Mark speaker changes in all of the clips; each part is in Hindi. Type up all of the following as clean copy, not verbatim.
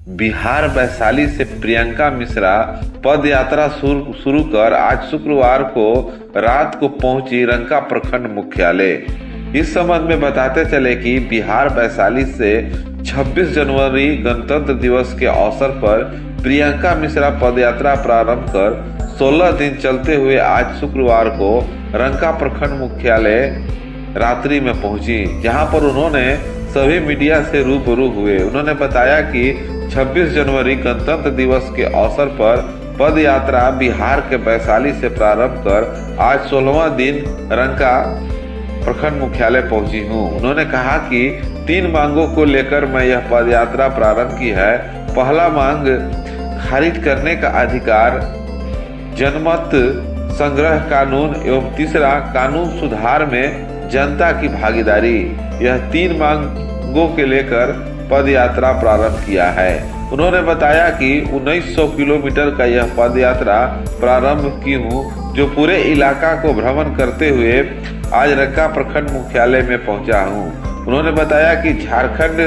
Speaker 1: बिहार वैशाली से प्रियंका मिश्रा पद यात्रा शुरू कर आज शुक्रवार को रात को पहुंची रंका प्रखंड मुख्यालय। इस संबंध में बताते चले कि बिहार वैशाली से 26 जनवरी गणतंत्र दिवस के अवसर पर प्रियंका मिश्रा पदयात्रा प्रारंभ कर 16 दिन चलते हुए आज शुक्रवार को रंका प्रखंड मुख्यालय रात्रि में पहुंची, जहां पर उन्होंने सभी मीडिया से रूबरू हुए। उन्होंने बताया कि 26 जनवरी गणतंत्र दिवस के अवसर पर पद यात्रा बिहार के वैशाली से प्रारंभ कर आज 16वां दिन रंका प्रखंड मुख्यालय पहुंची हूं। उन्होंने कहा कि 3 मांगों को लेकर मैं यह पद यात्रा प्रारंभ की है। पहला मांग खारिज करने का अधिकार, जनमत संग्रह कानून एवं तीसरा कानून सुधार में जनता की भागीदारी। यह 3 मांगों के लेकर पद यात्रा प्रारंभ किया है। उन्होंने बताया कि 1900 किलोमीटर का यह पद यात्रा प्रारंभ की हूँ, जो पूरे इलाका को भ्रमण करते हुए आज रंका प्रखंड मुख्यालय में पहुंचा हूँ। उन्होंने बताया कि झारखंड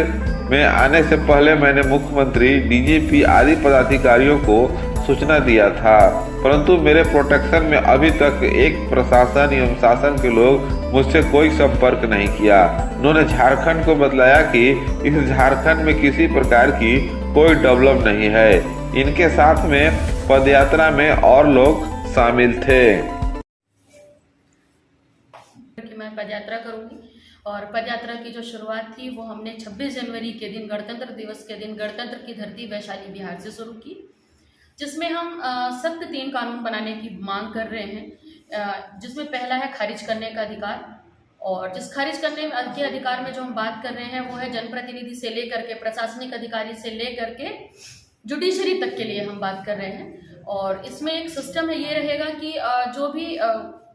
Speaker 1: में आने से पहले मैंने मुख्यमंत्री, डीजीपी आदि पदाधिकारियों को सूचना दिया था, परंतु मेरे प्रोटेक्शन में अभी तक एक प्रशासन एवं शासन के लोग मुझसे कोई संपर्क नहीं किया। उन्होंने झारखंड को बतलाया कि इस झारखंड में किसी प्रकार की कोई डेवलप नहीं है। इनके साथ में पदयात्रा में और लोग शामिल थे।
Speaker 2: मैं पदयात्रा करूंगी और पदयात्रा की जो शुरुआत थी वो हमने 26 जनवरी के दिन गणतंत्र दिवस के दिन गणतंत्र की धरती वैशाली बिहार से शुरू की, जिसमें हम सख्त 3 कानून बनाने की मांग कर रहे हैं, जिसमें पहला है खारिज करने का अधिकार। और जिस खारिज करने के अधिकार में जो हम बात कर रहे हैं वो है जनप्रतिनिधि से लेकर के प्रशासनिक अधिकारी से लेकर के जुडिशरी तक के लिए हम बात कर रहे हैं। और इसमें एक सिस्टम है, ये रहेगा कि जो भी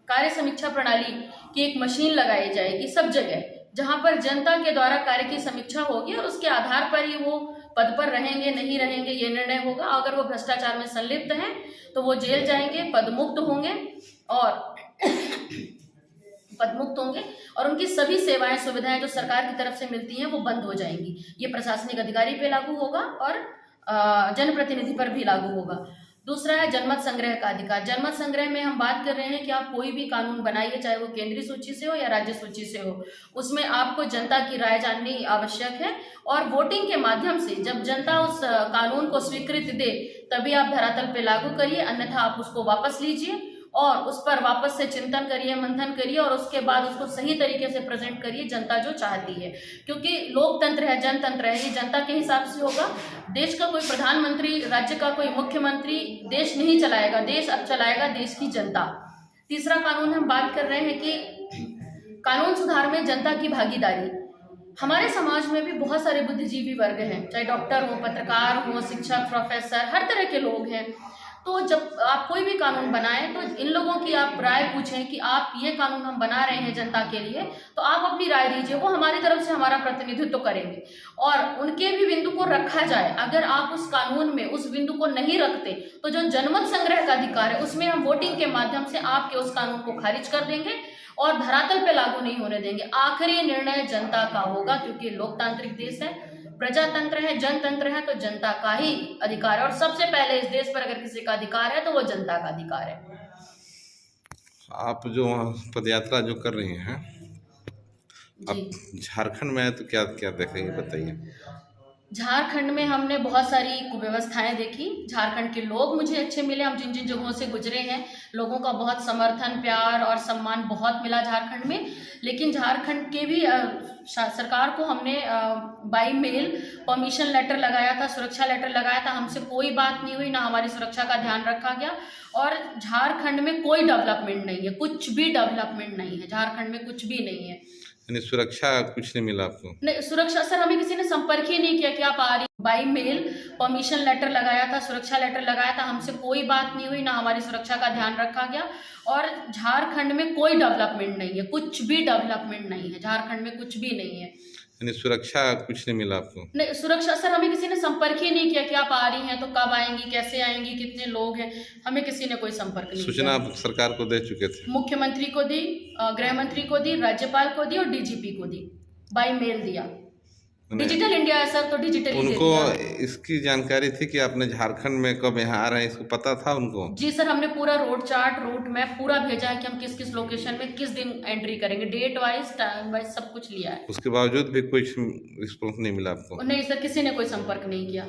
Speaker 2: कार्य समीक्षा प्रणाली की एक मशीन लगाई जाएगी सब जगह, जहां पर जनता के द्वारा कार्य की समीक्षा होगी और उसके आधार पर ही वो पद पर रहेंगे नहीं रहेंगे ये निर्णय होगा। अगर वो भ्रष्टाचार में संलिप्त हैं तो वो जेल जाएंगे, पदमुक्त होंगे और उनकी सभी सेवाएं सुविधाएं जो सरकार की तरफ से मिलती हैं वो बंद हो जाएंगी। ये प्रशासनिक अधिकारी पे लागू होगा और जनप्रतिनिधि पर भी लागू होगा। दूसरा है जनमत संग्रह का अधिकार। जनमत संग्रह में हम बात कर रहे हैं कि आप कोई भी कानून बनाइए, चाहे वो केंद्रीय सूची से हो या राज्य सूची से हो, उसमें आपको जनता की राय जाननी आवश्यक है। और वोटिंग के माध्यम से जब जनता उस कानून को स्वीकृति दे तभी आप धरातल पे लागू करिए, अन्यथा आप उसको वापस लीजिए और उस पर वापस से चिंतन करिए, मंथन करिए और उसके बाद उसको सही तरीके से प्रेजेंट करिए जनता जो चाहती है। क्योंकि लोकतंत्र है, जनतंत्र है, ये जनता के हिसाब से होगा। देश का कोई प्रधानमंत्री, राज्य का कोई मुख्यमंत्री देश नहीं चलाएगा, देश अब चलाएगा देश की जनता। तीसरा कानून हम बात कर रहे हैं कि कानून सुधार में जनता की भागीदारी। हमारे समाज में भी बहुत सारे बुद्धिजीवी वर्ग हैं, चाहे डॉक्टर हो, पत्रकार हो, शिक्षक, प्रोफेसर, हर तरह के लोग हैं। तो जब आप कोई भी कानून बनाएं तो इन लोगों की आप राय पूछें कि आप ये कानून हम बना रहे हैं जनता के लिए, तो आप अपनी राय दीजिए, वो हमारी तरफ से हमारा प्रतिनिधित्व करेंगे और उनके भी बिंदु को रखा जाए। अगर आप उस कानून में उस बिंदु को नहीं रखते तो जो जनमत संग्रह का अधिकार है उसमें हम वोटिंग के माध्यम से आपके उस कानून को खारिज कर देंगे और धरातल पे लागू नहीं होने देंगे। आखिरी निर्णय जनता का होगा, क्योंकि लोकतांत्रिक देश है, प्रजातंत्र है, जनतंत्र है, तो जनता का ही अधिकार है। और सबसे पहले इस देश पर अगर किसी का अधिकार है तो वो जनता का अधिकार है।
Speaker 1: आप जो पदयात्रा जो कर रही हैं, अब झारखंड में है तो क्या क्या देखेंगे बताइए।
Speaker 2: झारखंड में हमने बहुत सारी कुव्यवस्थाएं देखी। झारखंड के लोग मुझे अच्छे मिले। हम जिन जिन जगहों से गुजरे हैं, लोगों का बहुत समर्थन, प्यार और सम्मान बहुत मिला झारखंड में। लेकिन झारखंड के भी सरकार को हमने बाई मेल परमिशन लेटर लगाया था, सुरक्षा लेटर लगाया था। हमसे कोई बात नहीं हुई, ना हमारी सुरक्षा का ध्यान रखा गया। और झारखंड में कोई डेवलपमेंट नहीं है, कुछ भी डेवलपमेंट नहीं है झारखंड में, कुछ भी नहीं है।
Speaker 1: सुरक्षा कुछ नहीं मिला आपको? नहीं,
Speaker 2: सुरक्षा सर हमें किसी ने संपर्क ही नहीं किया कि आप आ रही। बाई मेल परमिशन लेटर लगाया था, सुरक्षा लेटर लगाया था। हमसे कोई बात नहीं हुई, ना हमारी सुरक्षा का ध्यान रखा गया। और झारखंड में कोई डेवलपमेंट नहीं है, कुछ भी डेवलपमेंट नहीं है झारखंड में, कुछ भी नहीं है।
Speaker 1: सुरक्षा कुछ नहीं मिला आपको?
Speaker 2: नहीं, सुरक्षा सर हमें किसी ने संपर्क ही नहीं किया कि आप आ रही हैं तो कब आएंगी, कैसे आएंगी, कितने लोग हैं, हमें किसी ने कोई संपर्क नहीं किया।
Speaker 1: सूचना आप सरकार को दे चुके थे?
Speaker 2: मुख्यमंत्री को दी, गृह मंत्री को दी, राज्यपाल को दी और डीजीपी को दी, बाई मेल दिया। डिजिटल इंडिया है सर, तो डिजिटल ही दे
Speaker 1: उनको
Speaker 2: दिया।
Speaker 1: इसकी जानकारी थी कि आपने झारखंड में कब यहाँ आ रहे हैं, इसको पता था उनको?
Speaker 2: जी सर, हमने पूरा रोड चार्ट, रूट मैप पूरा भेजा है कि हम किस किस लोकेशन में किस दिन एंट्री करेंगे, डेट वाइज, टाइम वाइज सब कुछ लिया है।
Speaker 1: उसके बावजूद भी कुछ रिस्पॉन्स नहीं मिला आपको?
Speaker 2: नहीं सर, किसी ने कोई संपर्क नहीं किया।